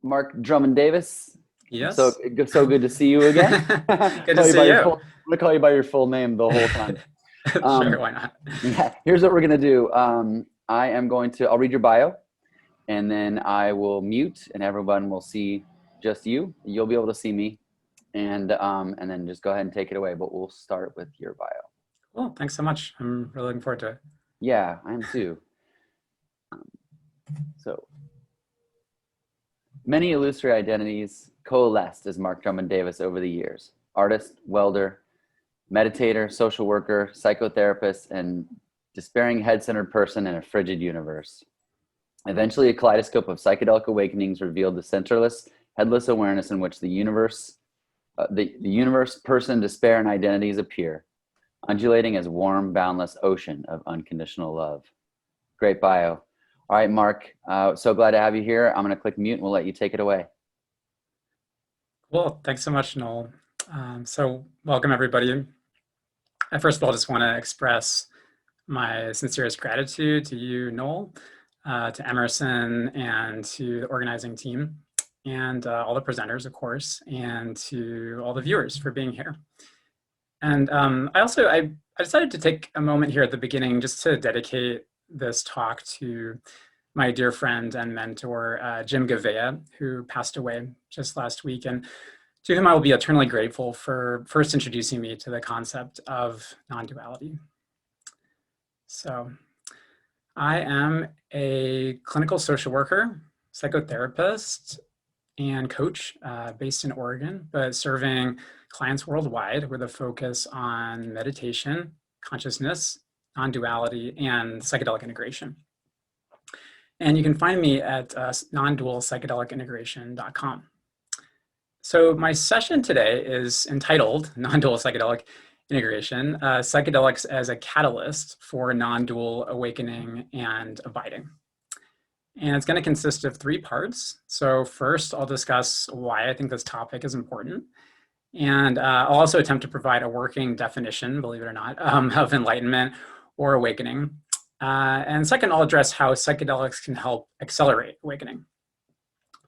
Mark Drummond Davis. Yes. So good to see you again. Good to see you. I'm gonna call you by your full name the whole time. Sure, why not? Yeah. Here's what we're gonna do. I'll read your bio, and then I will mute, and everyone will see just you. You'll be able to see me, and then just go ahead and take it away. But we'll start with your bio. Well, thanks so much. I'm really looking forward to it. Yeah, I am too. So many illusory identities coalesced as Mark Drummond Davis over the years: artist, welder, meditator, social worker, psychotherapist, and despairing head-centered person in a frigid universe. Eventually, a kaleidoscope of psychedelic awakenings revealed the centerless, headless awareness in which the universe, person, despair, and identities appear, undulating as warm, boundless ocean of unconditional love. Great bio. All right, Mark, so glad to have you here. I'm going to click mute and we'll let you take it away. Well, thanks so much, Noel. So welcome, everybody. I first of all just want to express my sincerest gratitude to you, Noel, to Emerson, and to the organizing team, and all the presenters, of course, and to all the viewers for being here. And I decided to take a moment here at the beginning just to dedicate this talk to my dear friend and mentor, Jim Gavea, who passed away just last week, and to whom I will be eternally grateful for first introducing me to the concept of non-duality. So I am a clinical social worker, psychotherapist, and coach based in Oregon, but serving clients worldwide with a focus on meditation, consciousness, non-duality, and psychedelic integration. And you can find me at nondualpsychedelicintegration.com. So my session today is entitled Non-Dual Psychedelic Integration, Psychedelics as a Catalyst for Non-Dual Awakening and Abiding. And it's going to consist of 3 parts. So first, I'll discuss why I think this topic is important. And I'll also attempt to provide a working definition, believe it or not, of enlightenment or awakening. And second, I'll address how psychedelics can help accelerate awakening.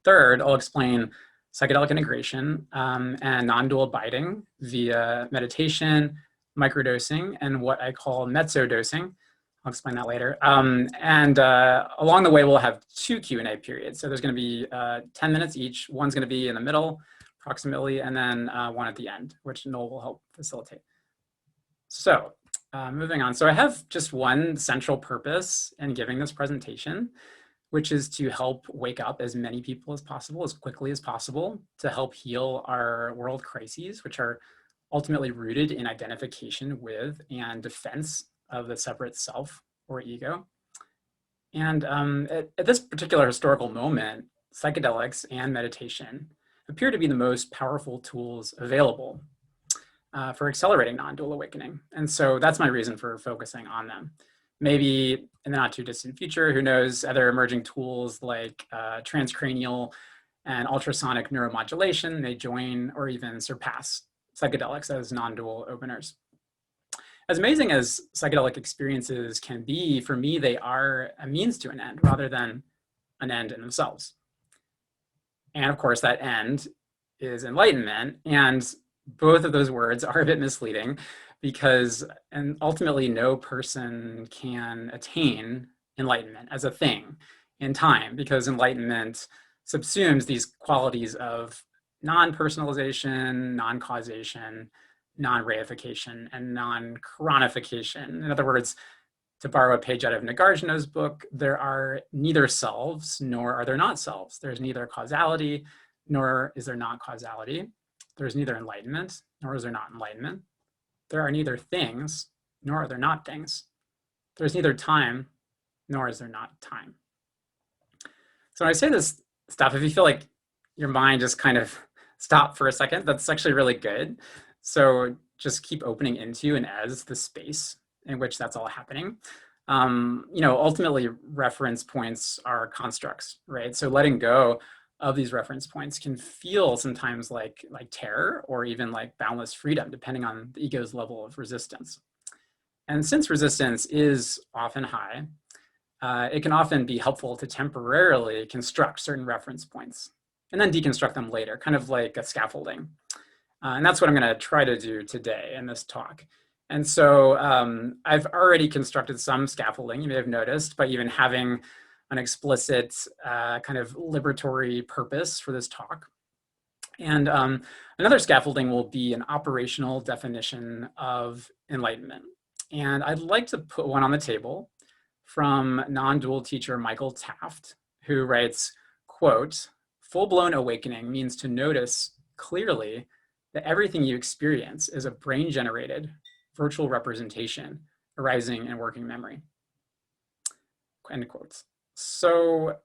Third, I'll explain psychedelic integration and non-dual abiding via meditation, microdosing, and what I call mesodosing. I'll explain that later. Along the way, we'll have 2 Q&A periods. So there's going to be 10 minutes each. One's going to be in the middle, approximately, and then one at the end, which Noel will help facilitate. So moving on. So I have just one central purpose in giving this presentation, which is to help wake up as many people as possible, as quickly as possible, to help heal our world crises, which are ultimately rooted in identification with and defense of the separate self or ego. And at this particular historical moment, psychedelics and meditation appear to be the most powerful tools available for accelerating non-dual awakening. And so that's my reason for focusing on them. Maybe in the not too distant future, who knows, other emerging tools like transcranial and ultrasonic neuromodulation may join or even surpass psychedelics as non-dual openers. As amazing as psychedelic experiences can be, for me, they are a means to an end rather than an end in themselves. And of course, that end is enlightenment. And both of those words are a bit misleading because ultimately no person can attain enlightenment as a thing in time, because enlightenment subsumes these qualities of non-personalization, non-causation, non-reification, and non-chronification. In other words, to borrow a page out of Nagarjuna's book, there are neither selves nor are there not selves. There's neither causality nor is there not causality. There's neither enlightenment nor is there not enlightenment. There are neither things nor are there not things. There's neither time nor is there not time. So when I say this stuff, if you feel like your mind just kind of stopped for a second, that's actually really good. So just keep opening into and as the space in which that's all happening. Ultimately reference points are constructs, right? So letting go of these reference points can feel sometimes like terror or even like boundless freedom, depending on the ego's level of resistance. And since resistance is often high, it can often be helpful to temporarily construct certain reference points. and then deconstruct them later, kind of like a scaffolding. And that's what I'm going to try to do today in this talk. And so I've already constructed some scaffolding, you may have noticed, by even having an explicit kind of liberatory purpose for this talk. And another scaffolding will be an operational definition of enlightenment. And I'd like to put one on the table from non-dual teacher Michael Taft, who writes, quote, "Full-blown awakening means to notice clearly that everything you experience is a brain-generated virtual representation arising in working memory." End quotes. So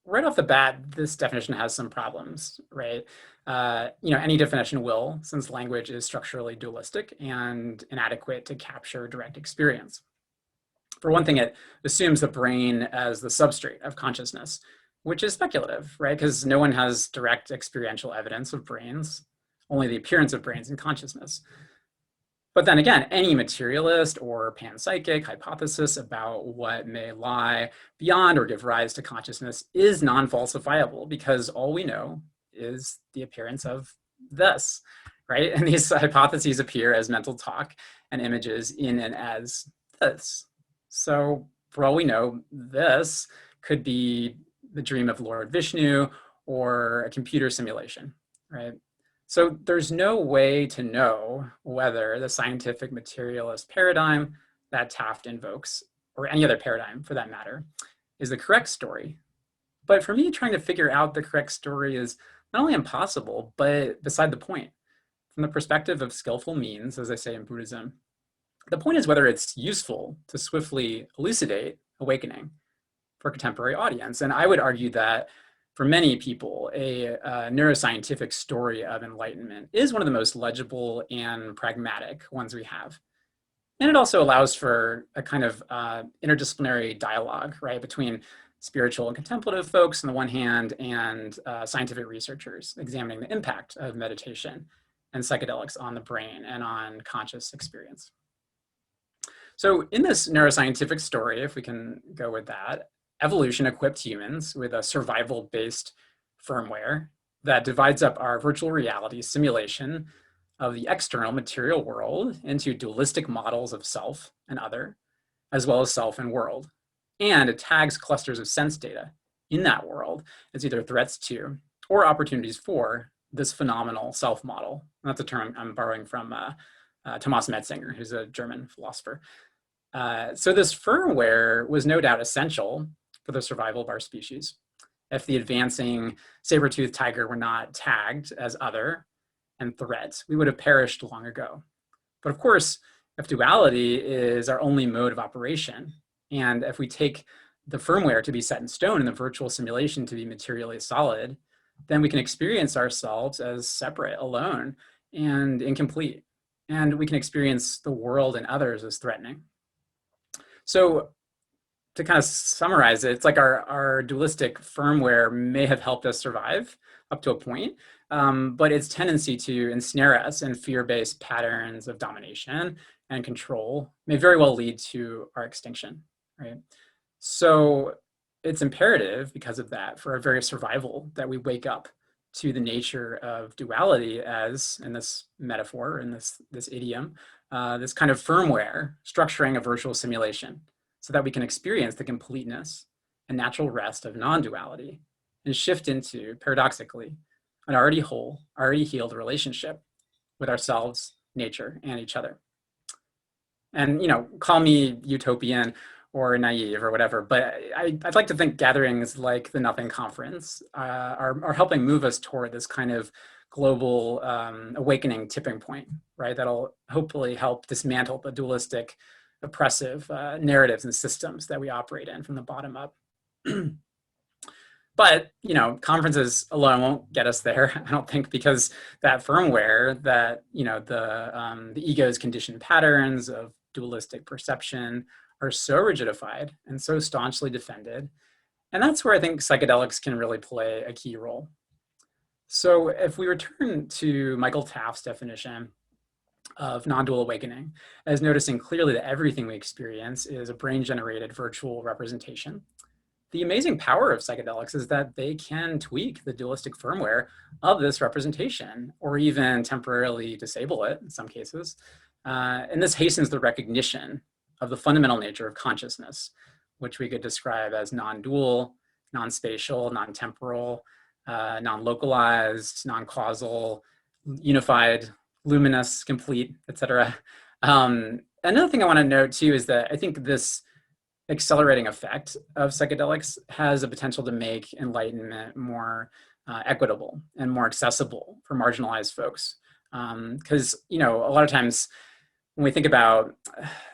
right off the bat, this definition has some problems, right? Any definition will, since language is structurally dualistic and inadequate to capture direct experience. For one thing, it assumes the brain as the substrate of consciousness, which is speculative, right? Because no one has direct experiential evidence of brains, only the appearance of brains in consciousness. But then again, any materialist or panpsychic hypothesis about what may lie beyond or give rise to consciousness is non-falsifiable, because all we know is the appearance of this, right? And these hypotheses appear as mental talk and images in and as this. So for all we know, this could be the dream of Lord Vishnu or a computer simulation, right? So there's no way to know whether the scientific materialist paradigm that Taft invokes, or any other paradigm for that matter, is the correct story. But for me, trying to figure out the correct story is not only impossible, but beside the point. From the perspective of skillful means, as I say in Buddhism, the point is whether it's useful to swiftly elucidate awakening for a contemporary audience. And I would argue that for many people, a neuroscientific story of enlightenment is one of the most legible and pragmatic ones we have. And it also allows for a kind of interdisciplinary dialogue, right, between spiritual and contemplative folks on the one hand, and scientific researchers examining the impact of meditation and psychedelics on the brain and on conscious experience. So in this neuroscientific story, if we can go with that, evolution equipped humans with a survival-based firmware that divides up our virtual reality simulation of the external material world into dualistic models of self and other, as well as self and world. And it tags clusters of sense data in that world as either threats to or opportunities for this phenomenal self model. And that's a term I'm borrowing from Thomas Metzinger, who's a German philosopher. So this firmware was no doubt essential for the survival of our species. If the advancing saber-toothed tiger were not tagged as other and threat, we would have perished long ago. But of course, if duality is our only mode of operation, and if we take the firmware to be set in stone and the virtual simulation to be materially solid, then we can experience ourselves as separate, alone, and incomplete. And we can experience the world and others as threatening. So to kind of summarize it, it's like our dualistic firmware may have helped us survive up to a point, but its tendency to ensnare us in fear-based patterns of domination and control may very well lead to our extinction, right? So it's imperative because of that, for our very survival, that we wake up to the nature of duality as, in this metaphor, in this idiom, this kind of firmware structuring a virtual simulation, so that we can experience the completeness and natural rest of non-duality and shift into, paradoxically, an already whole, already healed relationship with ourselves, nature, and each other. And, call me utopian or naive or whatever, but I'd like to think gatherings like the Nothing Conference are helping move us toward this kind of global awakening tipping point, right? That'll hopefully help dismantle the dualistic, oppressive narratives and systems that we operate in from the bottom up. But, conferences alone won't get us there, I don't think, because that firmware that, the ego's conditioned patterns of dualistic perception are so rigidified and so staunchly defended. And that's where I think psychedelics can really play a key role. So if we return to Michael Taft's definition of non-dual awakening as noticing clearly that everything we experience is a brain-generated virtual representation, the amazing power of psychedelics is that they can tweak the dualistic firmware of this representation, or even temporarily disable it in some cases. And this hastens the recognition of the fundamental nature of consciousness, which we could describe as non-dual, non-spatial, non-temporal, non-localized, non-causal, unified, luminous, complete, etc. Another thing I want to note too is that I think this accelerating effect of psychedelics has the potential to make enlightenment more equitable and more accessible for marginalized folks. Because, a lot of times when we think about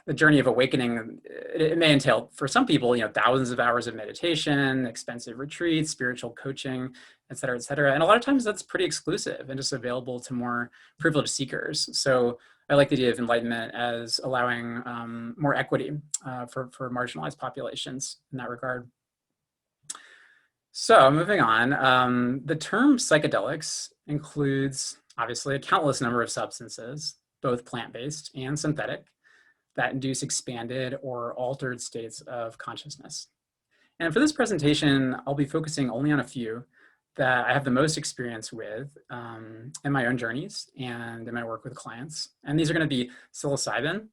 the journey of awakening, it may entail for some people, thousands of hours of meditation, expensive retreats, spiritual coaching, et cetera, et cetera. And a lot of times that's pretty exclusive and just available to more privileged seekers. So I like the idea of enlightenment as allowing more equity for marginalized populations in that regard. So moving on, the term psychedelics includes obviously a countless number of substances, both plant-based and synthetic, that induce expanded or altered states of consciousness. And for this presentation, I'll be focusing only on a few that I have the most experience with in my own journeys and in my work with clients. And these are going to be psilocybin,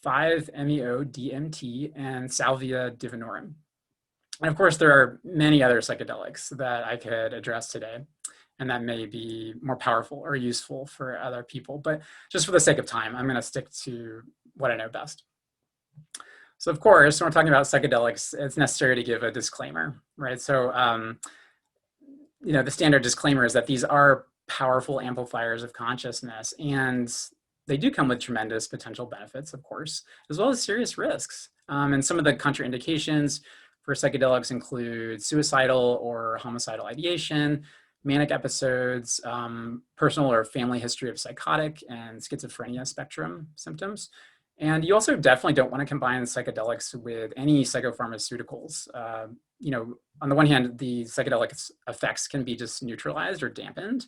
5-MeO-DMT, and Salvia Divinorum. And of course, there are many other psychedelics that I could address today, and that may be more powerful or useful for other people. But just for the sake of time, I'm going to stick to what I know best. So of course, when we're talking about psychedelics, it's necessary to give a disclaimer, right? So, the standard disclaimer is that these are powerful amplifiers of consciousness, and they do come with tremendous potential benefits, of course, as well as serious risks. And some of the contraindications for psychedelics include suicidal or homicidal ideation, manic episodes, personal or family history of psychotic and schizophrenia spectrum symptoms. And you also definitely don't want to combine psychedelics with any psychopharmaceuticals. On the one hand, the psychedelic effects can be just neutralized or dampened.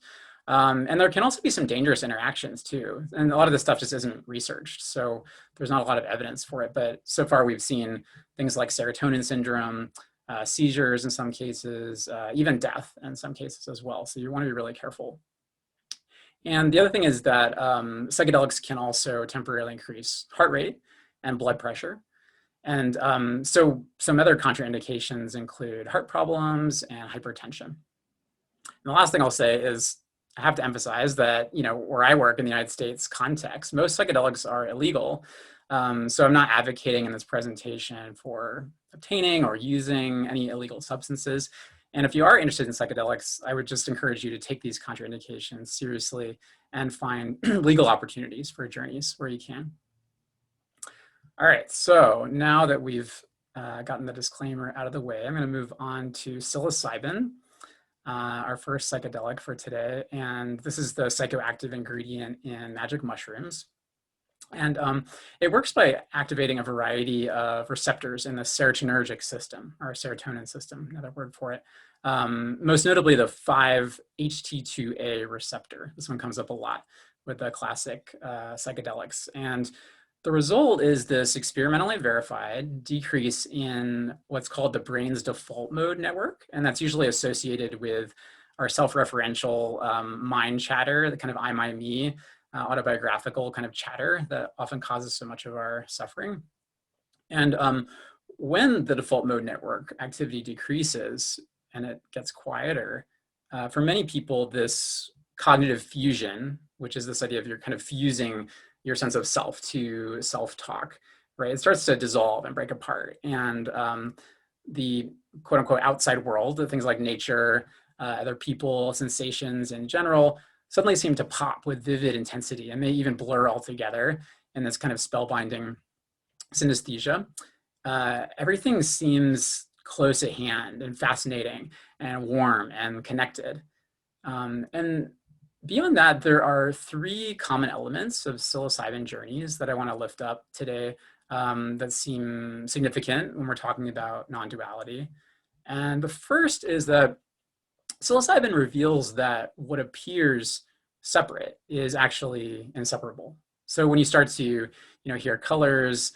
And there can also be some dangerous interactions too. And a lot of this stuff just isn't researched. So there's not a lot of evidence for it. But so far we've seen things like serotonin syndrome, seizures in some cases, even death in some cases as well. So you want to be really careful. And the other thing is that psychedelics can also temporarily increase heart rate and blood pressure. And so some other contraindications include heart problems and hypertension. And the last thing I'll say is I have to emphasize that, where I work in the United States context, most psychedelics are illegal. So I'm not advocating in this presentation for obtaining or using any illegal substances. And if you are interested in psychedelics, I would just encourage you to take these contraindications seriously and find legal opportunities for journeys where you can. All right, so now that we've gotten the disclaimer out of the way, I'm going to move on to psilocybin, our first psychedelic for today. And this is the psychoactive ingredient in magic mushrooms. And it works by activating a variety of receptors in the serotonergic system, or serotonin system, another word for it. Most notably the 5-HT2A receptor. This one comes up a lot with the classic psychedelics. And the result is this experimentally verified decrease in what's called the brain's default mode network. And that's usually associated with our self-referential mind chatter, the kind of I, my, me, autobiographical kind of chatter that often causes so much of our suffering. And when the default mode network activity decreases and it gets quieter, for many people, this cognitive fusion, which is this idea of you're kind of fusing your sense of self to self-talk, right? It starts to dissolve and break apart. And the quote unquote outside world, the things like nature, other people, sensations in general, suddenly seem to pop with vivid intensity and may even blur altogether in this kind of spellbinding synesthesia. Everything seems close at hand and fascinating and warm and connected. And beyond that, there are three common elements of psilocybin journeys that I want to lift up today that seem significant when we're talking about non-duality. And the first is that psilocybin reveals that what appears separate is actually inseparable. So when you start to, hear colors,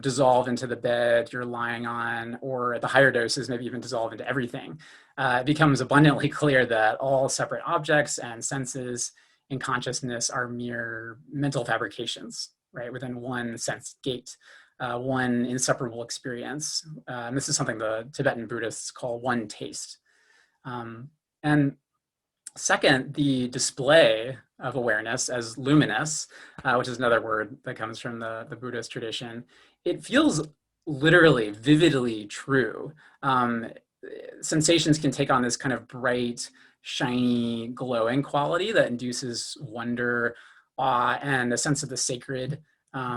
dissolve into the bed you're lying on, or at the higher doses, maybe even dissolve into everything, it becomes abundantly clear that all separate objects and senses in consciousness are mere mental fabrications, right, within one sense gate, one inseparable experience. And this is something the Tibetan Buddhists call one taste. And second, the display of awareness as luminous, which is another word that comes from the Buddhist tradition, it feels literally, vividly true. Sensations can take on this kind of bright, shiny, glowing quality that induces wonder, awe, and a sense of the sacred.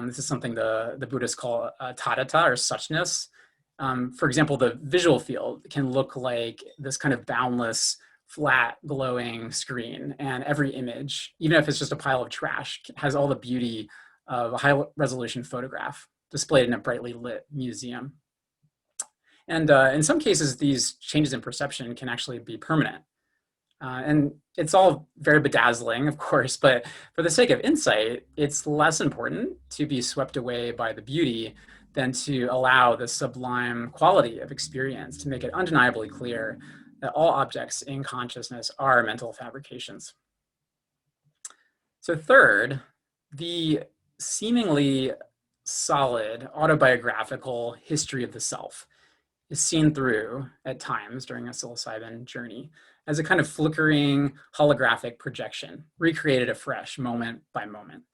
This is something the Buddhists call tathata, or suchness. For example, the visual field can look like this kind of boundless, flat, glowing screen, and every image, even if it's just a pile of trash, has all the beauty of a high-resolution photograph displayed in a brightly lit museum. And in some cases, these changes in perception can actually be permanent. And it's all very bedazzling, of course, but for the sake of insight, it's less important to be swept away by the beauty than to allow the sublime quality of experience to make it undeniably clear that all objects in consciousness are mental fabrications. So third, the seemingly solid autobiographical history of the self is seen through, at times during a psilocybin journey, as a kind of flickering holographic projection, recreated afresh moment by moment.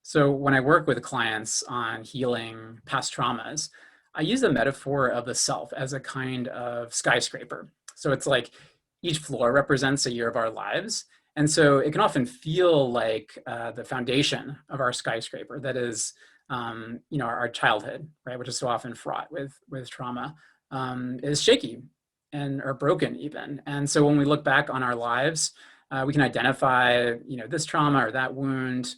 So when I work with clients on healing past traumas, I use the metaphor of the self as a kind of skyscraper. So it's like each floor represents a year of our lives. And so it can often feel like the foundation of our skyscraper, that is, our childhood, right, which is so often fraught with trauma, is shaky and or broken even. And so when we look back on our lives, we can identify, this trauma or that wound,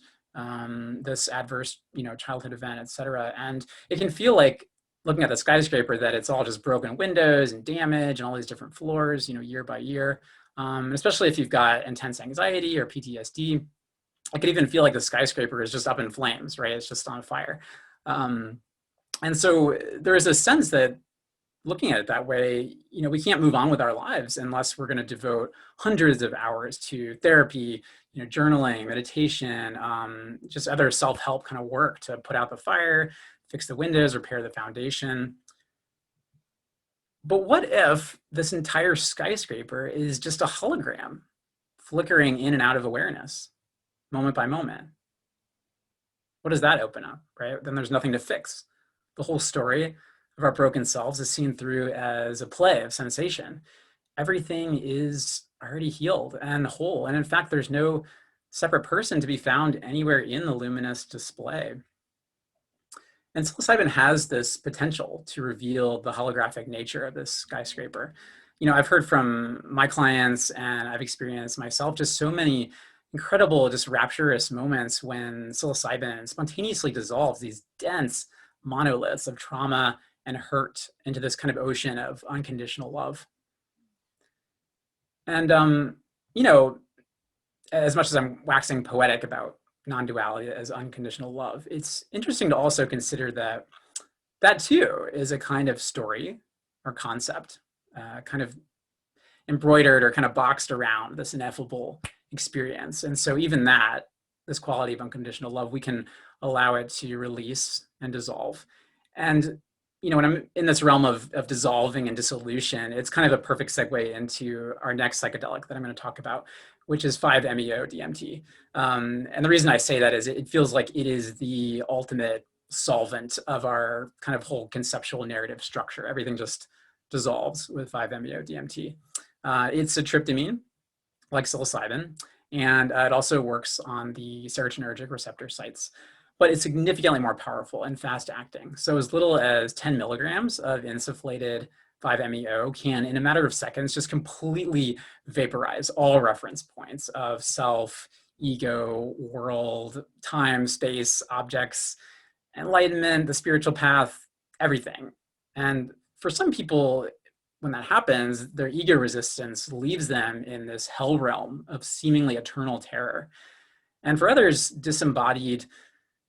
this adverse, childhood event, et cetera. And it can feel like, looking at the skyscraper, that it's all just broken windows and damage and all these different floors, year by year. Especially if you've got intense anxiety or PTSD, I could even feel like the skyscraper is just up in flames, right? It's just on fire. And so there is a sense that, looking at it that way, we can't move on with our lives unless we're going to devote hundreds of hours to therapy, journaling, meditation, just other self-help kind of work to put out the fire, fix the windows, repair the foundation. But what if this entire skyscraper is just a hologram, flickering in and out of awareness, moment by moment? What does that open up, right? Then there's nothing to fix. The whole story of our broken selves is seen through as a play of sensation. Everything is already healed and whole. And in fact, there's no separate person to be found anywhere in the luminous display. And psilocybin has this potential to reveal the holographic nature of this skyscraper. I've heard from my clients, and I've experienced myself, just so many incredible, just rapturous moments when psilocybin spontaneously dissolves these dense monoliths of trauma and hurt into this kind of ocean of unconditional love. And, as much as I'm waxing poetic about non-duality as unconditional love, it's interesting to also consider that that too is a kind of story or concept, kind of embroidered or kind of boxed around this ineffable experience. And so even that, this quality of unconditional love, we can allow it to release and dissolve. And when I'm in this realm of dissolving and dissolution, it's kind of a perfect segue into our next psychedelic that I'm going to talk about, which is 5-MeO-DMT. And the reason I say that is it feels like it is the ultimate solvent of our kind of whole conceptual narrative structure. Everything just dissolves with 5-MeO-DMT. It's a tryptamine, like psilocybin, and it also works on the serotonergic receptor sites. But it's significantly more powerful and fast acting. So as little as 10 milligrams of insufflated 5-MeO can, in a matter of seconds, just completely vaporize all reference points of self, ego, world, time, space, objects, enlightenment, the spiritual path, everything. And for some people, when that happens, their ego resistance leaves them in this hell realm of seemingly eternal terror. And for others, disembodied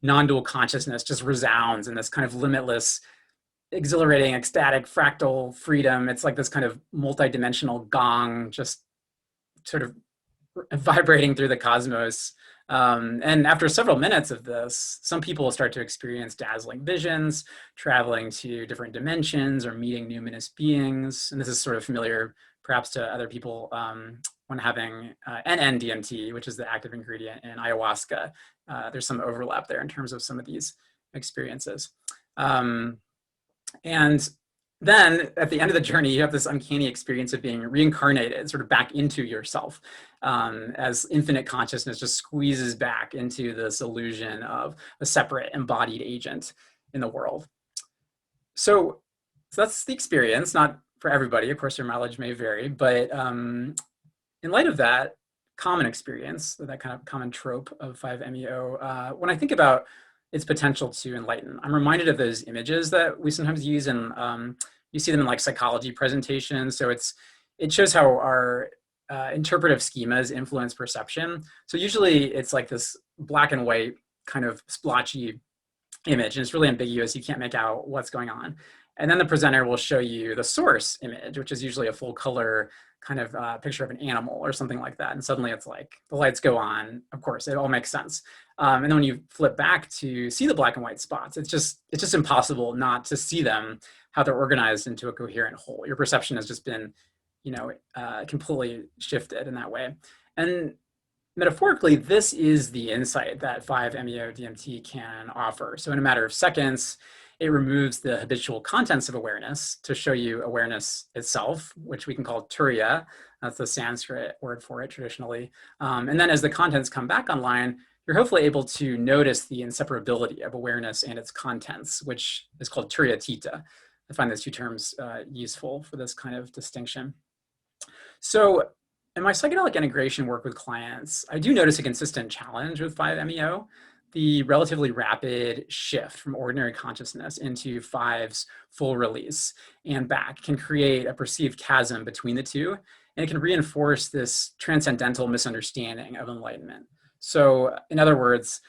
non-dual consciousness just resounds in this kind of limitless, exhilarating, ecstatic, fractal freedom. It's like this kind of multidimensional gong just sort of vibrating through the cosmos. And after several minutes of this, some people start to experience dazzling visions, traveling to different dimensions or meeting numinous beings. And this is sort of familiar perhaps to other people when having NN-DMT, which is the active ingredient in ayahuasca. There's some overlap there in terms of some of these experiences. And then at the end of the journey, you have this uncanny experience of being reincarnated sort of back into yourself as infinite consciousness just squeezes back into this illusion of a separate embodied agent in the world. So that's the experience, not for everybody. Of course, your mileage may vary, but in light of that common experience, that kind of common trope of 5-MeO, when I think about its potential to enlighten, I'm reminded of those images that we sometimes use in you see them in like psychology presentations. So it shows how our interpretive schemas influence perception. So usually it's like this black and white kind of splotchy image, and it's really ambiguous. You can't make out what's going on. And then the presenter will show you the source image, which is usually a full color kind of picture of an animal or something like that. And suddenly it's like the lights go on. Of course, it all makes sense. And then when you flip back to see the black and white spots, it's just impossible not to see them, how they're organized into a coherent whole. Your perception has just been, completely shifted in that way. And metaphorically, this is the insight that 5-MeO-DMT can offer. So in a matter of seconds, it removes the habitual contents of awareness to show you awareness itself, which we can call Turia. That's the Sanskrit word for it traditionally. And then as the contents come back online, you're hopefully able to notice the inseparability of awareness and its contents, which is called Turia Tita. I find those two terms useful for this kind of distinction. So in my psychedelic integration work with clients, I do notice a consistent challenge with 5-MeO. The relatively rapid shift from ordinary consciousness into 5's full release and back can create a perceived chasm between the two, and it can reinforce this transcendental misunderstanding of enlightenment. So in other words,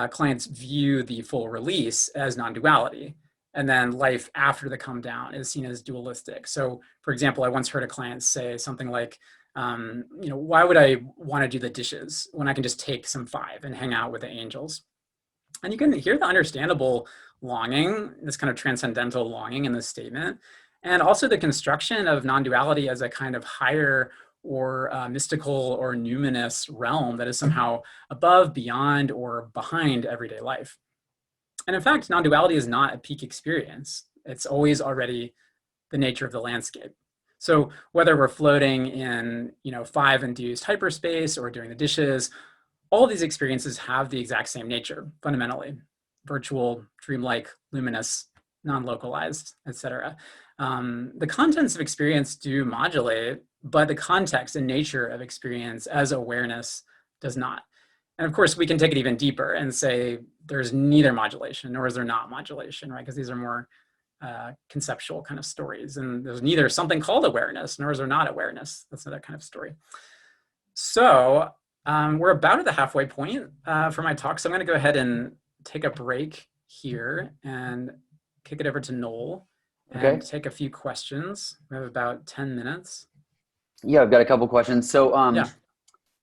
clients view the full release as non-duality, and then life after the come down is seen as dualistic. So for example, I once heard a client say something like, why would I want to do the dishes when I can just take some 5 and hang out with the angels? And you can hear the understandable longing, this kind of transcendental longing in this statement, and also the construction of non-duality as a kind of higher or mystical or numinous realm that is somehow above, beyond, or behind everyday life. And in fact, non-duality is not a peak experience. It's always already the nature of the landscape. So whether we're floating in 5-induced hyperspace or doing the dishes, all of these experiences have the exact same nature, fundamentally: virtual, dreamlike, luminous, non-localized, etc. The contents of experience do modulate, but the context and nature of experience as awareness does not. And of course, we can take it even deeper and say there's neither modulation nor is there not modulation, right? Because these are more conceptual kind of stories. And there's neither something called awareness nor is there not awareness. That's another kind of story. So we're about at the halfway point for my talk. So I'm going to go ahead and take a break here and kick it over to Noel and take a few questions. We have about 10 minutes. Yeah, I've got a couple questions. So,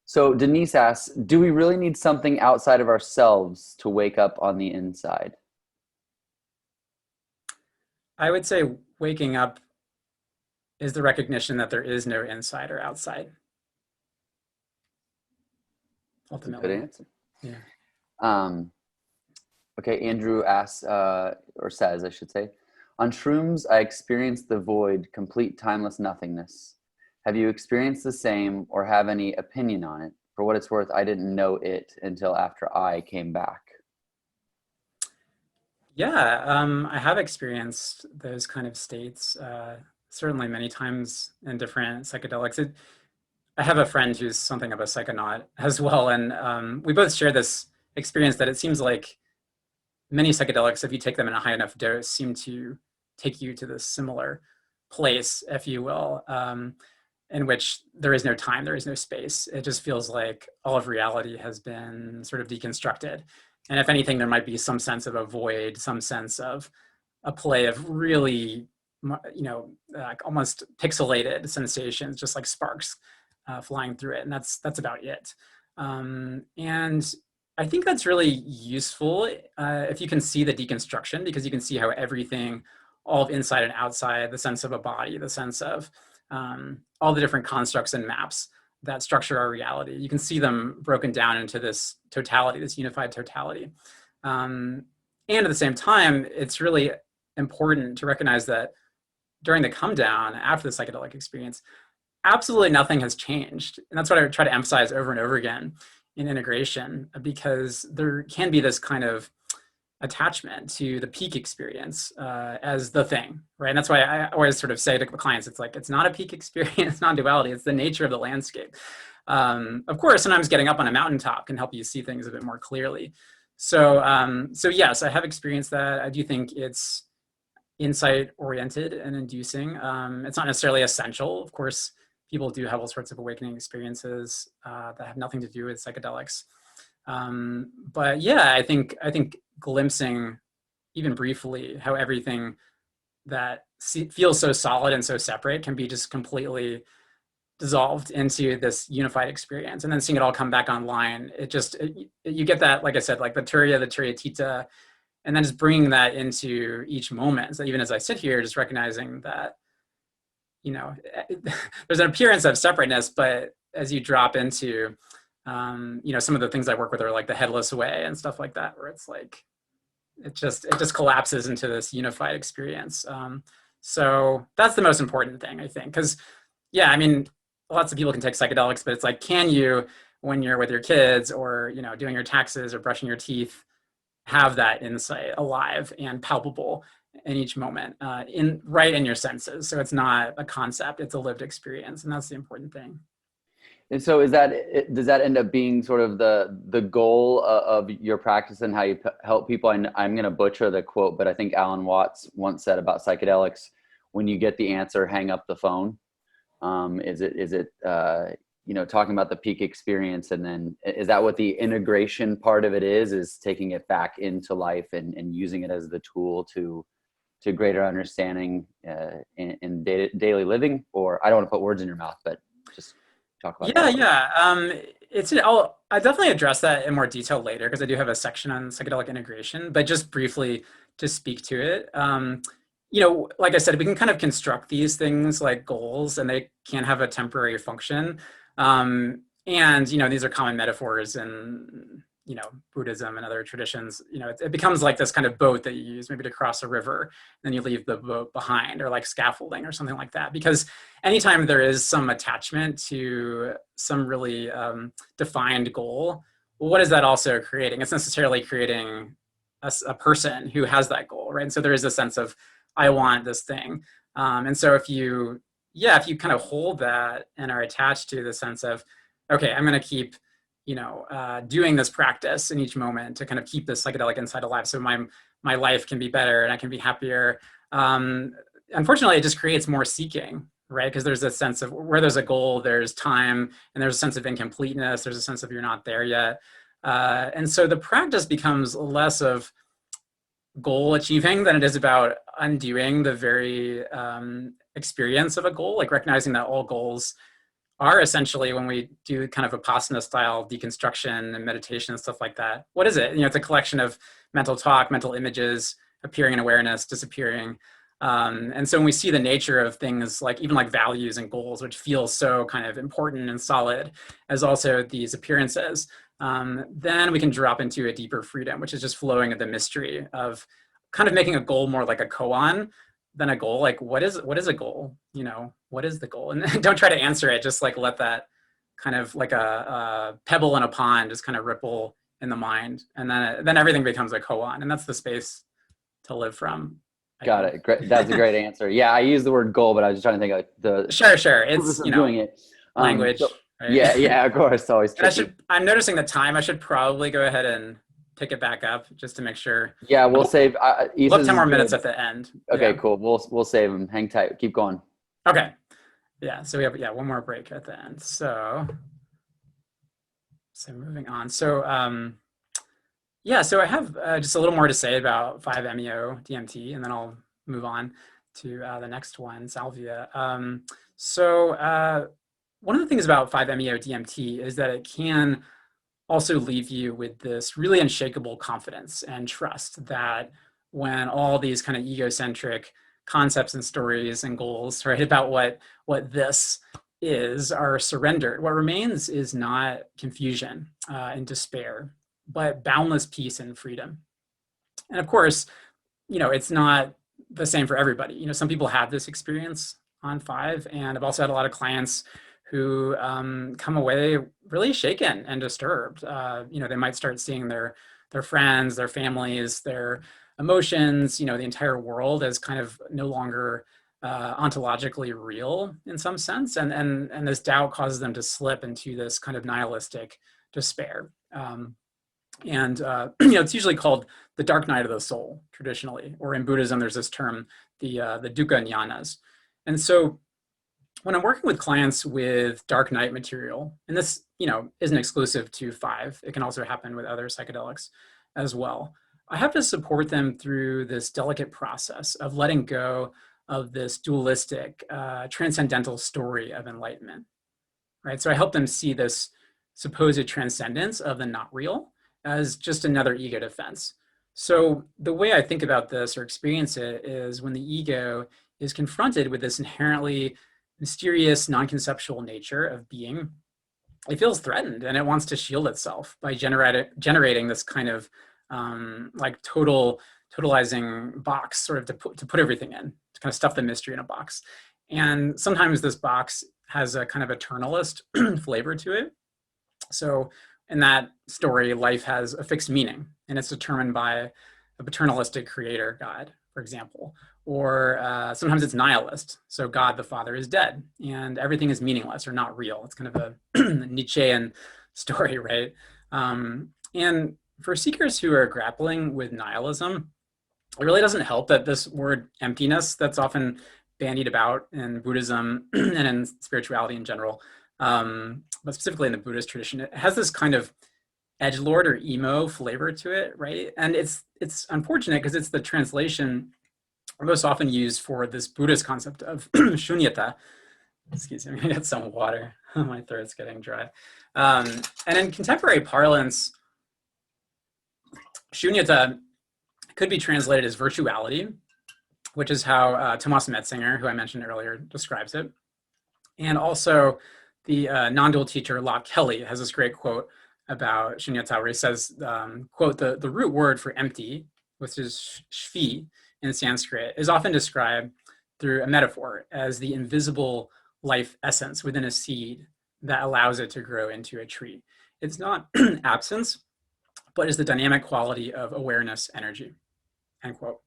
so Denise asks, do we really need something outside of ourselves to wake up on the inside? I would say waking up is the recognition that there is no inside or outside. Ultimately. Good answer. Yeah. Okay, Andrew asks, or says, I should say, on shrooms, I experienced the void, complete timeless nothingness. Have you experienced the same or have any opinion on it? For what it's worth, I didn't know it until after I came back. Yeah, I have experienced those kind of states, certainly many times in different psychedelics. I have a friend who's something of a psychonaut as well, and we both share this experience that it seems like many psychedelics, if you take them in a high enough dose, seem to take you to this similar place, if you will, in which there is no time, there is no space. It just feels like all of reality has been sort of deconstructed. And if anything, there might be some sense of a void, some sense of a play of really, like almost pixelated sensations, just like sparks flying through it. And that's about it. And I think that's really useful if you can see the deconstruction, because you can see how everything, all of inside and outside, the sense of a body, the sense of all the different constructs and maps that structure our reality. You can see them broken down into this totality, this unified totality. And at the same time, it's really important to recognize that during the come down after the psychedelic experience, absolutely nothing has changed. And that's what I try to emphasize over and over again in integration, because there can be this kind of attachment to the peak experience as the thing, right? And that's why I always sort of say to clients, it's like, it's not a peak experience, non-duality, it's the nature of the landscape. Of course, sometimes getting up on a mountaintop can help you see things a bit more clearly. So yes, I have experienced that. I do think it's insight oriented and inducing. It's not necessarily essential. Of course, people do have all sorts of awakening experiences that have nothing to do with psychedelics. But yeah, I think glimpsing even briefly how everything that feels so solid and so separate can be just completely dissolved into this unified experience, and then seeing it all come back online, you get that, like I said, like the Turia Tita, and then just bringing that into each moment. So even as I sit here, just recognizing that, there's an appearance of separateness, but as you drop into, some of the things I work with are like the headless way and stuff like that, where it's like, it just collapses into this unified experience. So that's the most important thing, I think, because yeah, I mean, lots of people can take psychedelics, but it's like, can you, when you're with your kids or, doing your taxes or brushing your teeth, have that insight alive and palpable in each moment, right in your senses. So it's not a concept, it's a lived experience. And that's the important thing. And so does that end up being sort of the goal of your practice and how you help people? And I'm going to butcher the quote, but I think Alan Watts once said about psychedelics, when you get the answer, hang up the phone. Is it talking about the peak experience, and then is that what the integration part of it is taking it back into life and using it as the tool to greater understanding in daily living? Or I don't want to put words in your mouth, but just talk about that. I definitely address that in more detail later, because I do have a section on psychedelic integration, but just briefly to speak to it. Like I said, we can kind of construct these things like goals, and they can have a temporary function. And, these are common metaphors in, Buddhism and other traditions. It becomes like this kind of boat that you use maybe to cross a river, and then you leave the boat behind, or like scaffolding or something like that. Because anytime there is some attachment to some really defined goal, well, what is that also creating? It's necessarily creating a person who has that goal, right? And so there is a sense of, I want this thing. And so if you kind of hold that and are attached to the sense of, okay, I'm going to keep, doing this practice in each moment to kind of keep this psychedelic insight alive, so my life can be better and I can be happier. Unfortunately, it just creates more seeking, right? Because there's a sense of where there's a goal, there's time, and there's a sense of incompleteness. There's a sense of you're not there yet. And so the practice becomes less of goal achieving than it is about undoing the very experience of a goal, like recognizing that all goals are essentially, when we do kind of Vipassana style deconstruction and meditation and stuff like that, what is it? It's a collection of mental talk, mental images, appearing in awareness, disappearing. And so when we see the nature of things like even like values and goals, which feel so kind of important and solid as also these appearances, then we can drop into a deeper freedom, which is just flowing at the mystery of kind of making a goal more like a koan than a goal. Like, what is a goal? What is the goal? And don't try to answer it. Just like let that kind of like a pebble in a pond just kind of ripple in the mind, and then everything becomes a koan, and that's the space to live from. Got it. Great. That's a great answer. Yeah, I use the word goal, but I was just trying to think like the sure. It's doing it. Language. Right? Yeah, of course, always tricky. I'm noticing the time. I should probably go ahead and pick it back up just to make sure. Yeah, we'll save. We'll have 10 more minutes at the end. Okay, yeah. Cool. We'll save them. Hang tight. Keep going. Okay. Yeah. So we have one more break at the end. So moving on. So Yeah, so I have just a little more to say about 5-MeO DMT, and then I'll move on to the next one, Salvia. One of the things about 5-MeO DMT is that it can also leave you with this really unshakable confidence and trust that when all these kind of egocentric concepts and stories and goals, right, about what this is are surrendered, what remains is not confusion and despair, but boundless peace and freedom. And of course, it's not the same for everybody. Some people have this experience on 5, and I've also had a lot of clients who come away really shaken and disturbed. They might start seeing their friends, their families, their emotions, the entire world as kind of no longer ontologically real in some sense, and this doubt causes them to slip into this kind of nihilistic despair. It's usually called the dark night of the soul traditionally, or in Buddhism, there's this term, the dukkha jnanas. And so when I'm working with clients with dark night material, and this, isn't exclusive to 5, it can also happen with other psychedelics as well. I have to support them through this delicate process of letting go of this dualistic, transcendental story of enlightenment, right? So I help them see this supposed transcendence of the not real as just another ego defense. So the way I think about this or experience it is when the ego is confronted with this inherently mysterious, non-conceptual nature of being, it feels threatened and it wants to shield itself by generating this kind of like totalizing box, sort of to put everything in, to kind of stuff the mystery in a box. And sometimes this box has a kind of eternalist flavor to it. So in that story, life has a fixed meaning, and it's determined by a paternalistic creator, God, for example. Or sometimes it's nihilist. So God the Father is dead, and everything is meaningless or not real. It's kind of a Nietzschean story, right? And for seekers who are grappling with nihilism, it really doesn't help that this word emptiness that's often bandied about in Buddhism and in spirituality in general, but specifically in the Buddhist tradition, it has this kind of edgelord or emo flavor to it, right? And it's unfortunate because it's the translation most often used for this Buddhist concept of shunyata. Excuse me, I'm gonna get some water. My throat's getting dry. And in contemporary parlance, shunyata could be translated as virtuality, which is how Thomas Metzinger, who I mentioned earlier, describes it. And also the non-dual teacher, Locke Kelly, has this great quote about shunyata where he says, quote, the root word for empty, which is shvi in Sanskrit, is often described through a metaphor as the invisible life essence within a seed that allows it to grow into a tree. It's not absence, but is the dynamic quality of awareness energy, end quote.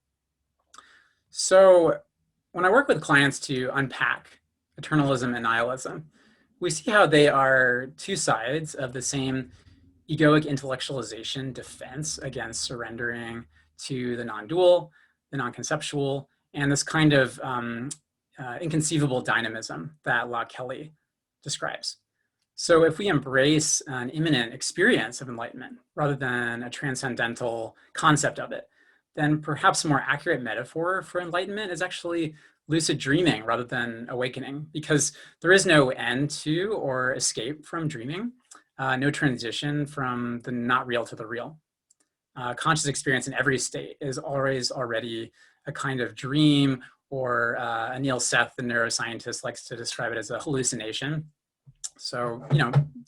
So when I work with clients to unpack eternalism and nihilism, we see how they are two sides of the same egoic intellectualization defense against surrendering to the non-dual, the non-conceptual, and this kind of inconceivable dynamism that Locke Kelly describes. So if we embrace an imminent experience of enlightenment rather than a transcendental concept of it, then perhaps a more accurate metaphor for enlightenment is actually lucid dreaming rather than awakening, because there is no end to or escape from dreaming, no transition from the not real to the real. Conscious experience in every state is always already a kind of dream, or Anil Seth, the neuroscientist, likes to describe it as a hallucination. So,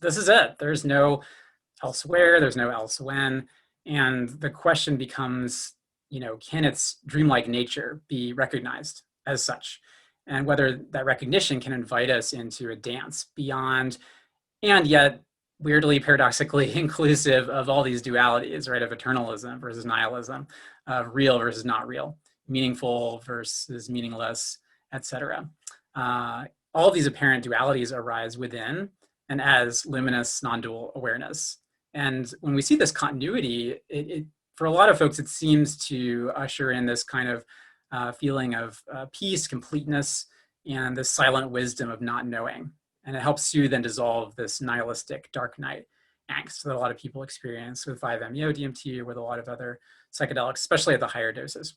this is it. There's no elsewhere, there's no else when. And the question becomes, can its dreamlike nature be recognized as such? And whether that recognition can invite us into a dance beyond, and yet weirdly, paradoxically inclusive of all these dualities, right? Of eternalism versus nihilism, of real versus not real, meaningful versus meaningless, etc. All of these apparent dualities arise within and as luminous non-dual awareness. And when we see this continuity, for a lot of folks, it seems to usher in this kind of feeling of peace, completeness, and this silent wisdom of not knowing. And it helps soothe and dissolve this nihilistic dark night. angst that a lot of people experience with 5-MeO DMT or with a lot of other psychedelics, especially at the higher doses.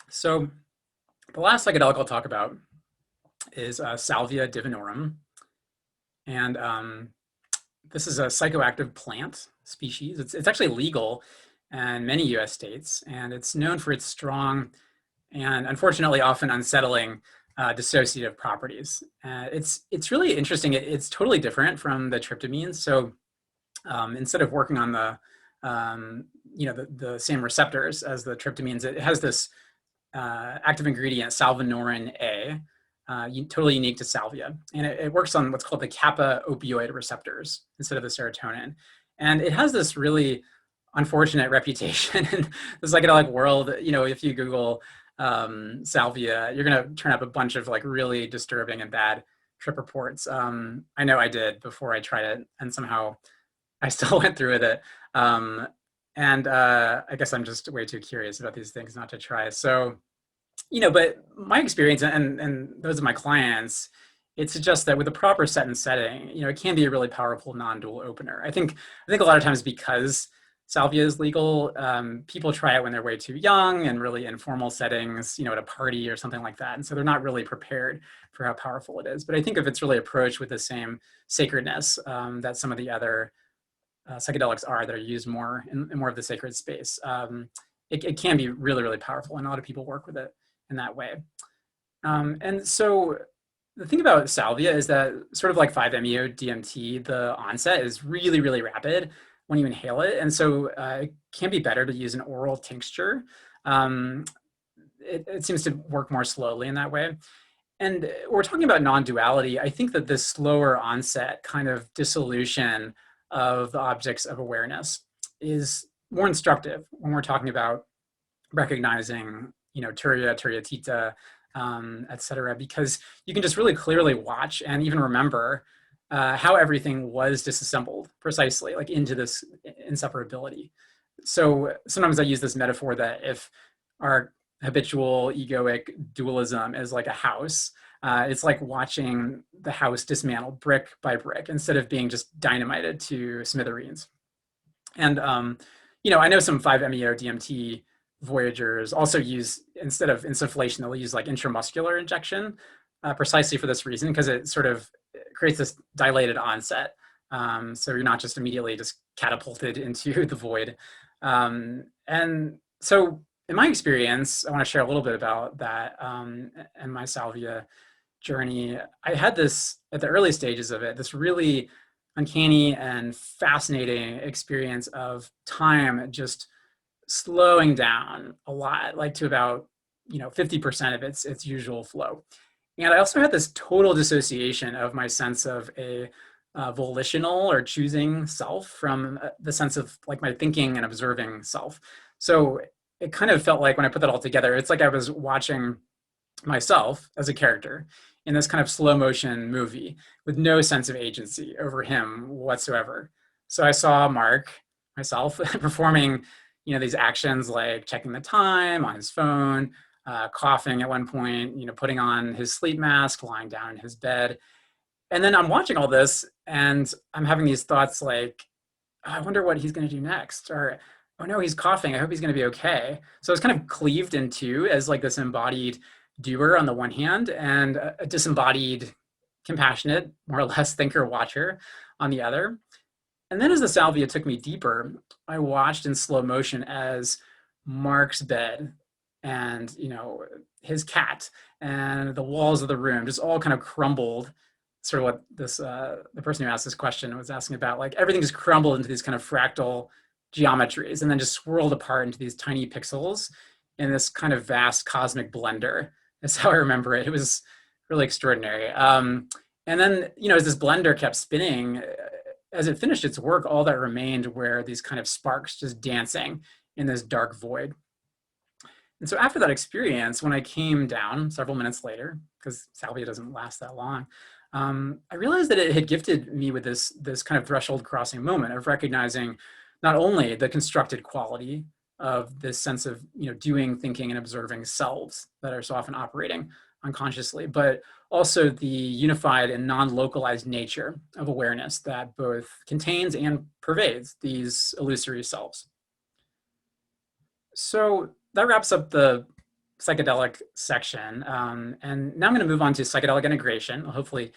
So the last psychedelic I'll talk about is Salvia Divinorum. And this is a psychoactive plant species. It's actually legal in many US states, and it's known for its strong and unfortunately often unsettling dissociative properties. It's really interesting. It's totally different from the tryptamines. So instead of working on the the same receptors as the tryptamines, it has this active ingredient, salvinorin A, totally unique to salvia. And it works on what's called the kappa opioid receptors instead of the serotonin. And it has this really unfortunate reputation in the psychedelic world. You know, if you Google salvia, you're going to turn up a bunch of like really disturbing and bad trip reports. I know I did before I tried it, and somehow I still went through with it. I guess I'm just way too curious about these things not to try. So, but my experience and those of my clients, it suggests that with a proper set and setting, it can be a really powerful non-dual opener. I think a lot of times because salvia is legal, people try it when they're way too young and really informal settings, at a party or something like that. And so they're not really prepared for how powerful it is. But I think if it's really approached with the same sacredness that some of the other psychedelics are that are used more in more of the sacred space, it can be really, really powerful. And a lot of people work with it in that way. And so the thing about salvia is that sort of like 5-MeO DMT, the onset is really, really rapid when you inhale it. And so it can be better to use an oral tincture. It seems to work more slowly in that way. And we're talking about non-duality. I think that this slower onset kind of dissolution of the objects of awareness is more instructive when we're talking about recognizing, Turia, Tita, et cetera, because you can just really clearly watch and even remember how everything was disassembled precisely, like into this inseparability. So sometimes I use this metaphor that if our habitual egoic dualism is like a house, it's like watching the house dismantle brick by brick instead of being just dynamited to smithereens. And, I know some 5-MeO DMT voyagers also use, instead of insufflation, they'll use like intramuscular injection precisely for this reason, because it sort of creates this dilated onset. So you're not just immediately just catapulted into the void. And so in my experience, I want to share a little bit about that and my salvia journey. I had this, at the early stages of it, this really uncanny and fascinating experience of time just slowing down a lot, like to about 50% of its usual flow. And I also had this total dissociation of my sense of a volitional or choosing self from the sense of like my thinking and observing self. So it kind of felt like, when I put that all together, it's like I was watching myself as a character in this kind of slow motion movie with no sense of agency over him whatsoever. So I saw Mark, myself, performing these actions like checking the time on his phone, coughing at one point, putting on his sleep mask, lying down in his bed. And then I'm watching all this and I'm having these thoughts like, oh, I wonder what he's going to do next. Or, oh no, he's coughing. I hope he's going to be okay. So it's kind of cleaved in two as like this embodied doer on the one hand and a disembodied, compassionate, more or less thinker watcher on the other. And then as the salvia took me deeper, I watched in slow motion as Mark's bed and, his cat and the walls of the room just all kind of crumbled. Sort of what this, the person who asked this question was asking about, like everything just crumbled into these kind of fractal geometries and then just swirled apart into these tiny pixels in this kind of vast cosmic blender. That's how I remember it. It was really extraordinary. And then, as this blender kept spinning, as it finished its work, all that remained were these kind of sparks just dancing in this dark void. And so after that experience, when I came down several minutes later, because salvia doesn't last that long, I realized that it had gifted me with this kind of threshold crossing moment of recognizing not only the constructed quality of this sense of doing, thinking, and observing selves that are so often operating unconsciously, but also the unified and non-localized nature of awareness that both contains and pervades these illusory selves. So that wraps up the psychedelic section. And now I'm going to move on to psychedelic integration. I'll hopefully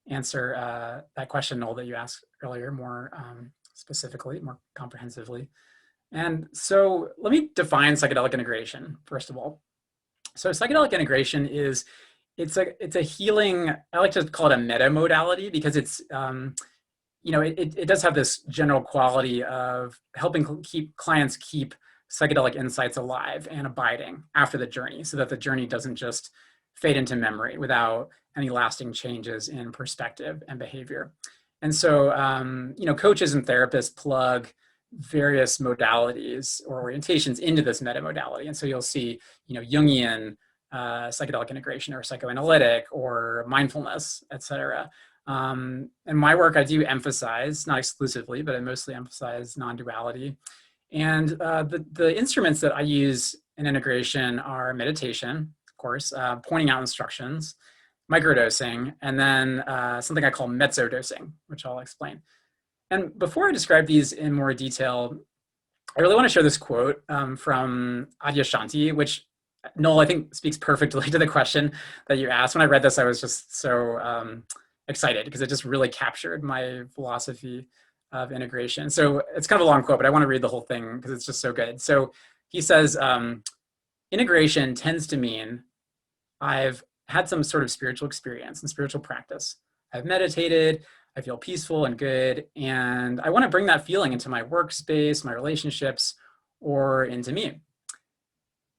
answer that question, Noel, that you asked earlier more specifically, more comprehensively. And so let me define psychedelic integration, first of all. So psychedelic integration is, it's a healing, I like to call it a meta modality because it's, it does have this general quality of helping clients keep psychedelic insights alive and abiding after the journey, so that the journey doesn't just fade into memory without any lasting changes in perspective and behavior. And so, coaches and therapists plug various modalities or orientations into this meta modality. And so you'll see, Jungian psychedelic integration or psychoanalytic or mindfulness, et cetera. In my work, I do emphasize, not exclusively, but I mostly emphasize non-duality. And the instruments that I use in integration are meditation, of course, pointing out instructions, microdosing, and then something I call mesodosing, which I'll explain. And before I describe these in more detail, I really want to share this quote from Adyashanti, which, Noel, I think speaks perfectly to the question that you asked. When I read this, I was just so excited because it just really captured my philosophy of integration. So it's kind of a long quote, but I want to read the whole thing because it's just so good. So he says, integration tends to mean I've had some sort of spiritual experience and spiritual practice. I've meditated, I feel peaceful and good, and I want to bring that feeling into my workspace, my relationships, or into me.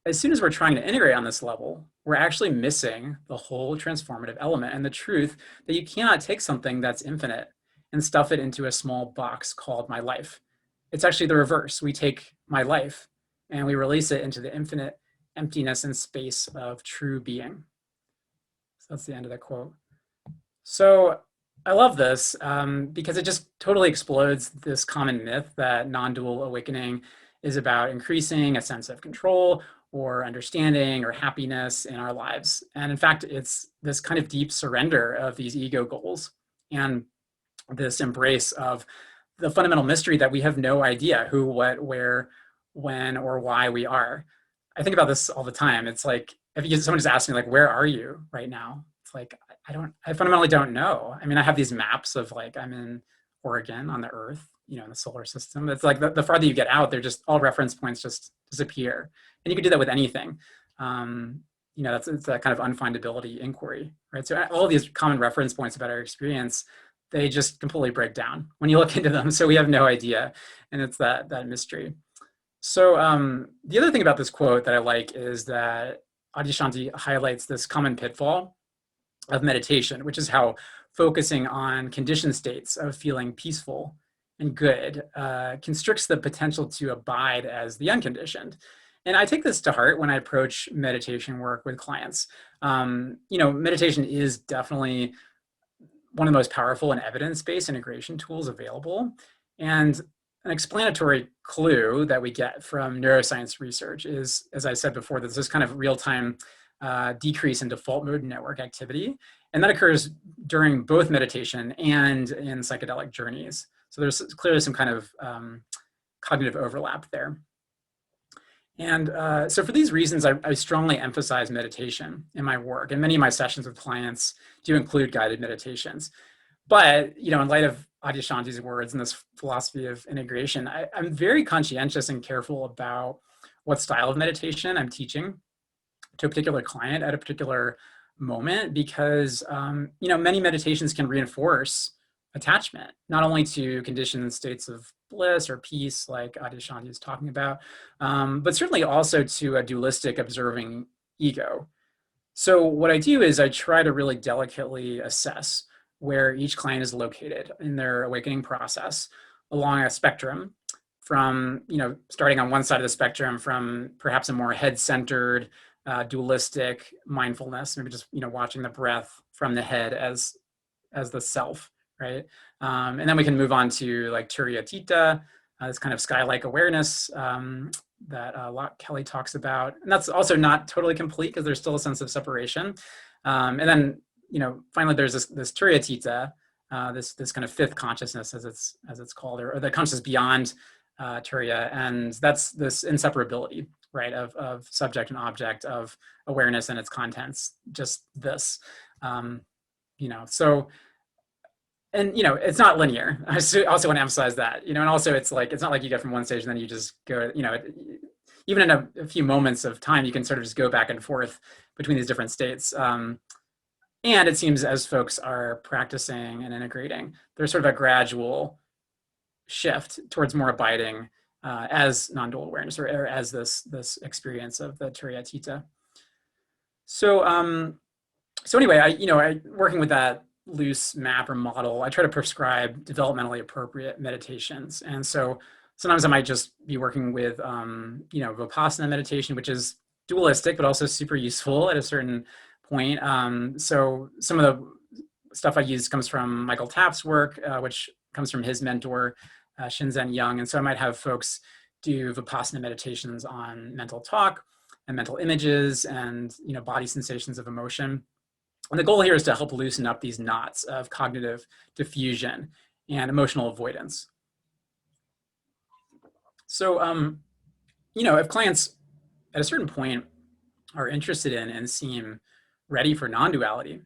As soon as we're trying to integrate on this level, we're actually missing the whole transformative element and the truth that you cannot take something that's infinite and stuff it into a small box called my life. It's actually the reverse. We take my life and we release it into the infinite emptiness and space of true being. So that's the end of that quote. So I love this because it just totally explodes this common myth that non-dual awakening is about increasing a sense of control or understanding or happiness in our lives. And in fact, it's this kind of deep surrender of these ego goals and this embrace of the fundamental mystery that we have no idea who, what, where, when, or why we are. I think about this all the time. It's like, if someone just asked me, like, where are you right now? It's like, I fundamentally don't know. I mean, I have these maps of like, I'm in Oregon on the Earth, in the solar system. It's like the farther you get out, they're just all reference points just disappear. And you can do that with anything. It's that kind of unfindability inquiry, right? So all of these common reference points about our experience, they just completely break down when you look into them. So we have no idea. And it's that mystery. So the other thing about this quote that I like is that Adyashanti highlights this common pitfall of meditation, which is how focusing on conditioned states of feeling peaceful and good constricts the potential to abide as the unconditioned. And I take this to heart when I approach meditation work with clients. Meditation is definitely one of the most powerful and evidence-based integration tools available. And an explanatory clue that we get from neuroscience research is, as I said before, there's this kind of real-time decrease in default mode network activity. And that occurs during both meditation and in psychedelic journeys. So there's clearly some kind of cognitive overlap there. And so for these reasons, I strongly emphasize meditation in my work. And many of my sessions with clients do include guided meditations. But, in light of Adyashanti's words and this philosophy of integration, I'm very conscientious and careful about what style of meditation I'm teaching to a particular client at a particular moment, because, many meditations can reinforce attachment, not only to conditioned states of bliss or peace, like Adyashanti is talking about, but certainly also to a dualistic observing ego. So what I do is I try to really delicately assess where each client is located in their awakening process along a spectrum from, starting on one side of the spectrum from perhaps a more head-centered, dualistic mindfulness, maybe just, watching the breath from the head as the self, right? And then we can move on to like Turia Tita, this kind of sky-like awareness that Locke Kelly talks about. And that's also not totally complete because there's still a sense of separation. And then, finally, there's this Turia Tita, this kind of fifth consciousness, as it's called, or the consciousness beyond Turia, and that's this inseparability, right, of subject and object, of awareness and its contents, just this, so. And it's not linear. I also want to emphasize that, and also it's not like you get from one stage and then you just go, even in a few moments of time, you can sort of just go back and forth between these different states. And it seems as folks are practicing and integrating, there's sort of a gradual shift towards more abiding as non-dual awareness, or as this experience of the Turia Tita. So anyway, I working with that loose map or model, I try to prescribe developmentally appropriate meditations. And so sometimes I might just be working with, Vipassana meditation, which is dualistic, but also super useful at a certain point. So some of the stuff I use comes from Michael Tapp's work, which comes from his mentor, Shinzen Young. And so I might have folks do Vipassana meditations on mental talk and mental images and, body sensations of emotion. And the goal here is to help loosen up these knots of cognitive diffusion and emotional avoidance. So, if clients at a certain point are interested in and seem ready for non-duality,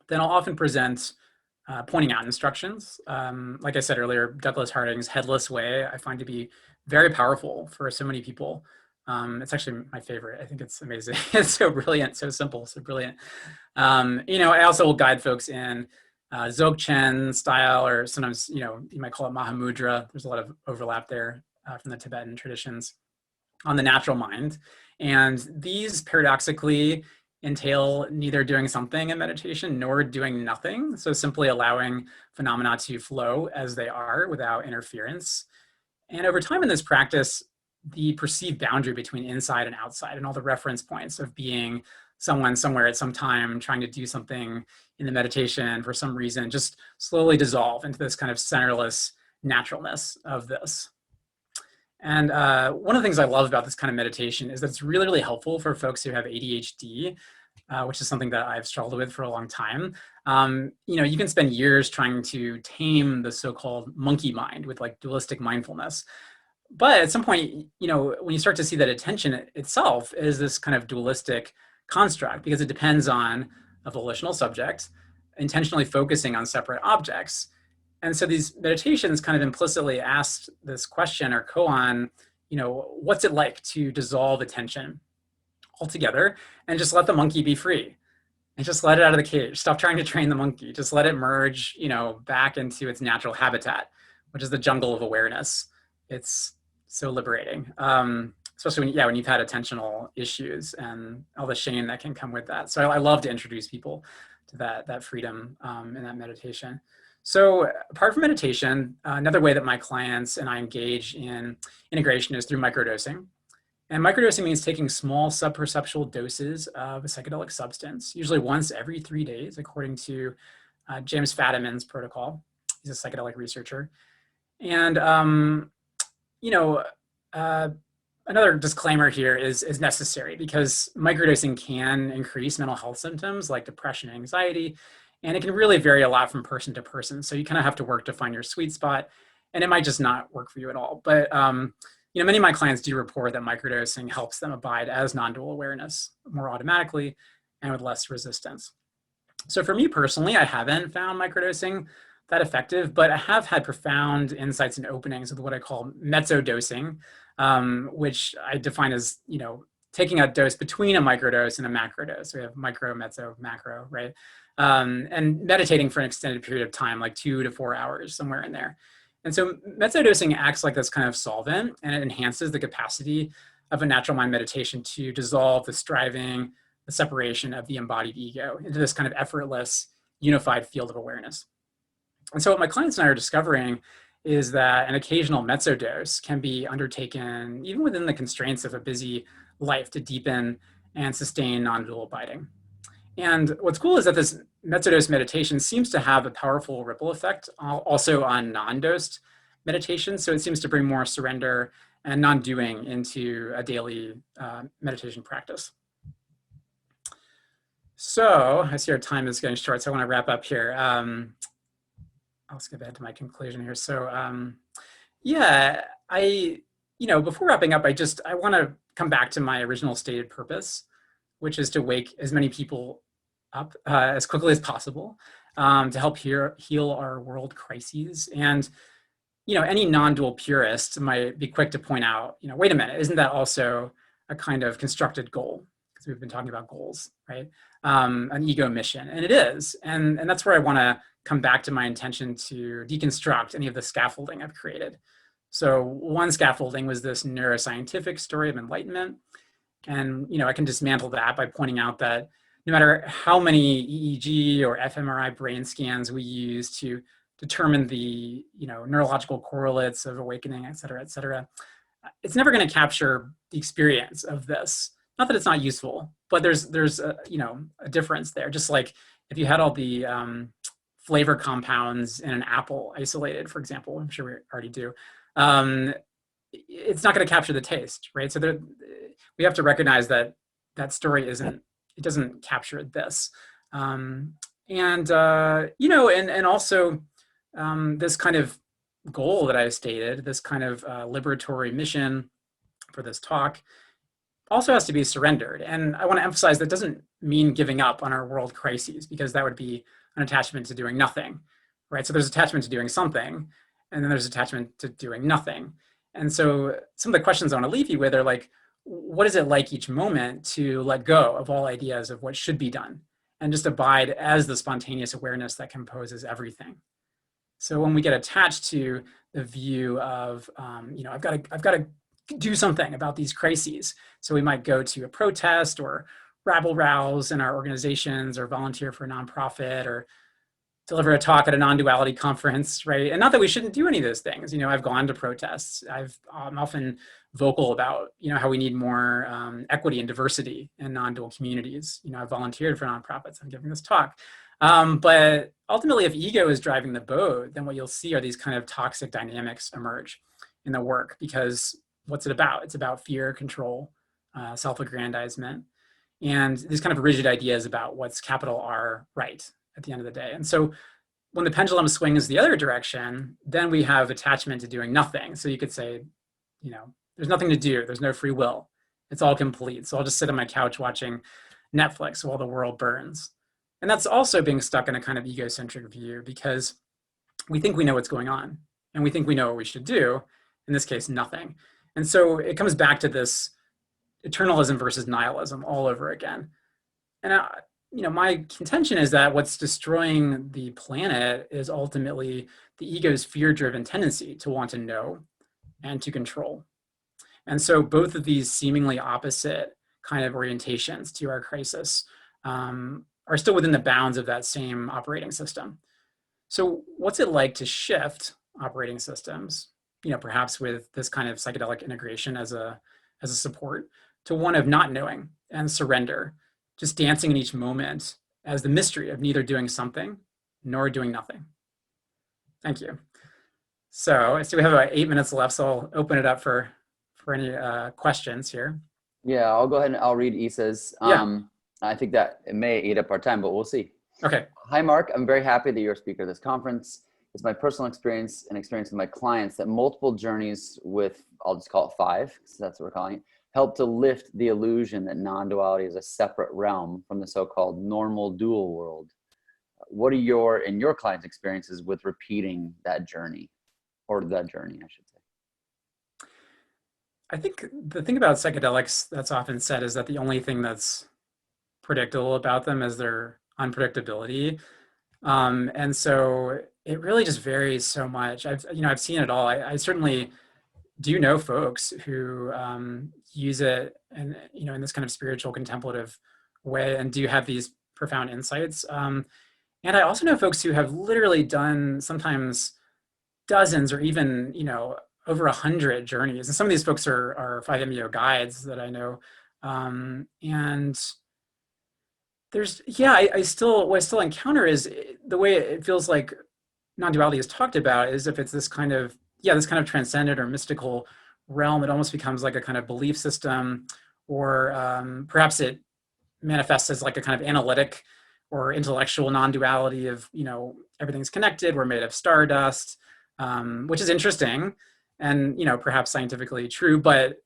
then I'll often present pointing out instructions. Like I said earlier, Douglas Harding's Headless Way I find to be very powerful for so many people. It's actually my favorite. I think it's amazing. It's so brilliant, so simple, so brilliant. I also will guide folks in Dzogchen style, or sometimes, you might call it Mahamudra. There's a lot of overlap there from the Tibetan traditions on the natural mind. And these paradoxically entail neither doing something in meditation nor doing nothing. So simply allowing phenomena to flow as they are without interference. And over time in this practice, the perceived boundary between inside and outside and all the reference points of being someone somewhere at some time trying to do something in the meditation for some reason just slowly dissolve into this kind of centerless naturalness of this. And one of the things I love about this kind of meditation is that it's really, really helpful for folks who have ADHD, which is something that I've struggled with for a long time. You can spend years trying to tame the so-called monkey mind with like dualistic mindfulness. But at some point, when you start to see that attention itself is this kind of dualistic construct, because it depends on a volitional subject intentionally focusing on separate objects. And so these meditations kind of implicitly ask this question, or koan, what's it like to dissolve attention altogether and just let the monkey be free? And just let it out of the cage. Stop trying to train the monkey. Just let it merge, back into its natural habitat, which is the jungle of awareness. It's so liberating, especially when you've had attentional issues and all the shame that can come with that. So I love to introduce people to that freedom in that meditation. So apart from meditation, another way that my clients and I engage in integration is through microdosing. And microdosing means taking small subperceptual doses of a psychedelic substance, usually once every 3 days, according to James Fadiman's protocol. He's a psychedelic researcher. And another disclaimer here is necessary, because microdosing can increase mental health symptoms like depression and anxiety, and it can really vary a lot from person to person. So you kind of have to work to find your sweet spot, and it might just not work for you at all. But many of my clients do report that microdosing helps them abide as non-dual awareness more automatically and with less resistance. So for me personally, I haven't found microdosing that effective, but I have had profound insights and openings with what I call mesodosing, which I define as, taking a dose between a microdose and a macrodose. So we have micro, meso, macro, right? And meditating for an extended period of time, like 2 to 4 hours, somewhere in there. And so mesodosing acts like this kind of solvent, and it enhances the capacity of a natural mind meditation to dissolve the striving, the separation of the embodied ego into this kind of effortless, unified field of awareness. And so what my clients and I are discovering is that an occasional mesodose can be undertaken even within the constraints of a busy life to deepen and sustain non-dual abiding. And what's cool is that this mesodose meditation seems to have a powerful ripple effect also on non-dosed meditation. So it seems to bring more surrender and non-doing into a daily meditation practice. So I see our time is getting short, so I want to wrap up here. I'll skip ahead to my conclusion here. So yeah, before wrapping up, I want to come back to my original stated purpose, which is to wake as many people up as quickly as possible, to help heal our world crises. And any non-dual purist might be quick to point out, wait a minute, isn't that also a kind of constructed goal? Because we've been talking about goals, right? An ego mission, and it is. And that's where I want to come back to my intention to deconstruct any of the scaffolding I've created. So one scaffolding was this neuroscientific story of enlightenment. And I can dismantle that by pointing out that no matter how many EEG or fMRI brain scans we use to determine the neurological correlates of awakening, et cetera, it's never going to capture the experience of this. Not that it's not useful, but there's a difference there. Just like if you had all the flavor compounds in an apple isolated, for example, I'm sure we already do, it's not going to capture the taste, right? So we have to recognize that story doesn't capture this. And also this kind of goal that I stated, this kind of liberatory mission for this talk, also has to be surrendered. And I want to emphasize that doesn't mean giving up on our world crises, because that would be an attachment to doing nothing, right? So there's attachment to doing something, and then there's attachment to doing nothing. And so some of the questions I want to leave you with are like, what is it like each moment to let go of all ideas of what should be done and just abide as the spontaneous awareness that composes everything? So when we get attached to the view of, I've got to do something about these crises. So we might go to a protest or rabble rouse in our organizations, or volunteer for a nonprofit, or deliver a talk at a non-duality conference, right? And not that we shouldn't do any of those things. I've gone to protests. I'm often vocal about, how we need more equity and diversity in non-dual communities. I've volunteered for nonprofits. I'm giving this talk. But ultimately, if ego is driving the boat, then what you'll see are these kind of toxic dynamics emerge in the work. Because what's it about? It's about fear, control, self-aggrandizement, and these kind of rigid ideas about what's capital R right at the end of the day. And so when the pendulum swings the other direction, then we have attachment to doing nothing. So you could say, there's nothing to do. There's no free will. It's all complete. So I'll just sit on my couch watching Netflix while the world burns. And that's also being stuck in a kind of egocentric view, because we think we know what's going on, and we think we know what we should do. In this case, nothing. And so it comes back to this eternalism versus nihilism all over again. And my contention is that what's destroying the planet is ultimately the ego's fear-driven tendency to want to know and to control. And so both of these seemingly opposite kind of orientations to our crisis are still within the bounds of that same operating system. So what's it like to shift operating systems, perhaps with this kind of psychedelic integration as a support, to one of not knowing and surrender, just dancing in each moment as the mystery of neither doing something nor doing nothing? Thank you. So I see we have about 8 minutes left, so I'll open it up for any questions here. Yeah, I'll go ahead and I'll read Issa's. I think that it may eat up our time, but we'll see. Okay. Hi, Mark. I'm very happy that you're a speaker at this conference. It's my personal experience and experience with my clients that multiple journeys with, I'll just call it 5, because that's what we're calling it, help to lift the illusion that non-duality is a separate realm from the so-called normal dual world. What are in your clients' experiences with repeating that journey, or that journey, I should say? I think the thing about psychedelics that's often said is that the only thing that's predictable about them is their unpredictability. And so it really just varies so much. I've seen it all. I certainly do know folks who use it in this kind of spiritual contemplative way and do have these profound insights. And I also know folks who have literally done sometimes dozens or even, over 100 journeys. And some of these folks are 5MEO guides that I know. And there's, what I still encounter is the way it feels like non-duality is talked about is if it's this kind of transcendent or mystical realm, it almost becomes like a kind of belief system, or perhaps it manifests as like a kind of analytic or intellectual non-duality of, everything's connected, we're made of stardust, which is interesting and, perhaps scientifically true. But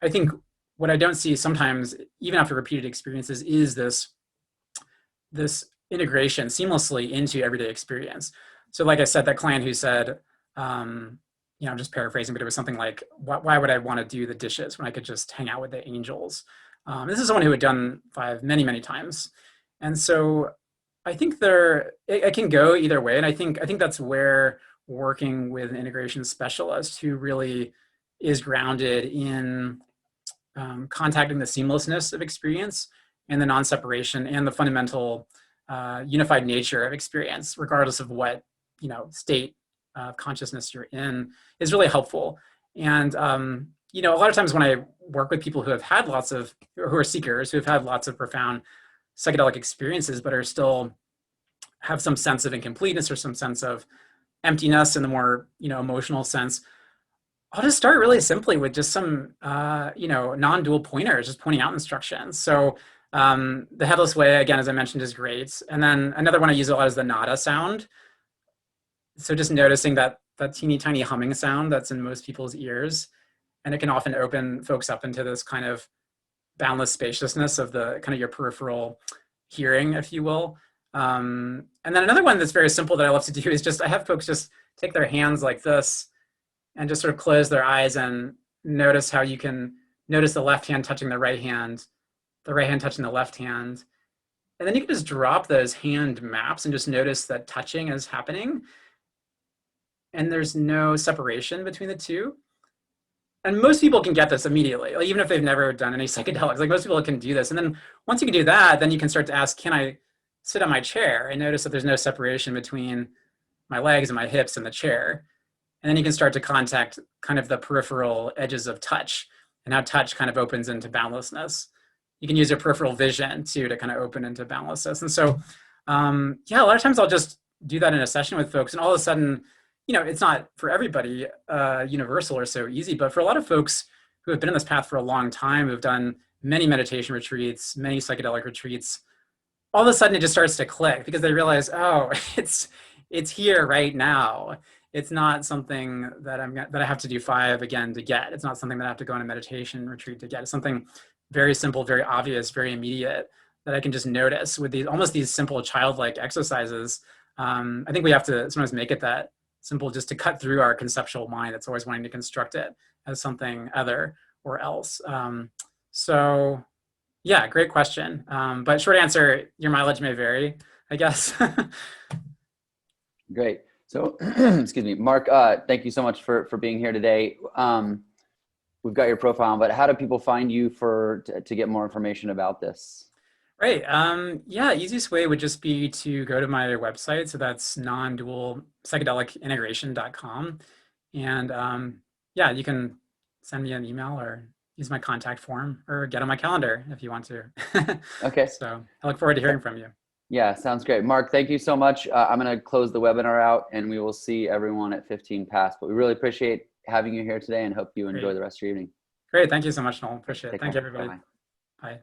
I think what I don't see sometimes, even after repeated experiences, is this integration seamlessly into everyday experience. So like I said, that client who said, I'm just paraphrasing, but it was something like, why would I want to do the dishes when I could just hang out with the angels? This is someone who had done 5 many, many times. And so I think it can go either way. And I think that's where working with an integration specialist who really is grounded in contacting the seamlessness of experience and the non-separation and the fundamental unified nature of experience, regardless of what state of consciousness you're in, is really helpful. And a lot of times when I work with people who are seekers, who have had lots of profound psychedelic experiences, but are still have some sense of incompleteness or some sense of emptiness in the more emotional sense, I'll just start really simply with just some non-dual pointers, just pointing out instructions. So the headless way, again, as I mentioned, is great. And then another one I use a lot is the nada sound. So just noticing that teeny tiny humming sound that's in most people's ears, and it can often open folks up into this kind of boundless spaciousness of the kind of your peripheral hearing, if you will. And then another one that's very simple that I love to do is I have folks just take their hands like this and just sort of close their eyes and notice how you can notice the left hand touching the right hand touching the left hand. And then you can just drop those hand maps and just notice that touching is happening. And there's no separation between the two. And most people can get this immediately, like, even if they've never done any psychedelics. Like, most people can do this. And then once you can do that, then you can start to ask, can I sit on my chair and notice that there's no separation between my legs and my hips and the chair? And then you can start to contact kind of the peripheral edges of touch and how touch kind of opens into boundlessness. You can use your peripheral vision too to kind of open into boundlessness. And so, a lot of times I'll just do that in a session with folks, and all of a sudden, it's not for everybody universal or so easy, but for a lot of folks who have been on this path for a long time, who've done many meditation retreats, many psychedelic retreats, all of a sudden it just starts to click because they realize, oh, it's here right now. It's not something that I have to do 5 again to get. It's not something that I have to go on a meditation retreat to get. It's something very simple, very obvious, very immediate that I can just notice with these simple childlike exercises. I think we have to sometimes make it that simple just to cut through our conceptual mind that's always wanting to construct it as something other or else. So yeah, great question. But short answer, your mileage may vary, I guess. Great. So, excuse me, Mark, thank you so much for being here today. We've got your profile, but how do people find you to get more information about this? Right. Easiest way would just be to go to my website. So that's nondualpsychedelicintegration.com. And you can send me an email or use my contact form or get on my calendar if you want to. Okay. So I look forward to hearing from you. Yeah, sounds great. Mark, thank you so much. I'm going to close the webinar out and we will see everyone at 15 past. But we really appreciate having you here today and hope you enjoy the rest of your evening. Great. Thank you so much, Noel. Appreciate it. Thank you, everybody. Bye. Bye.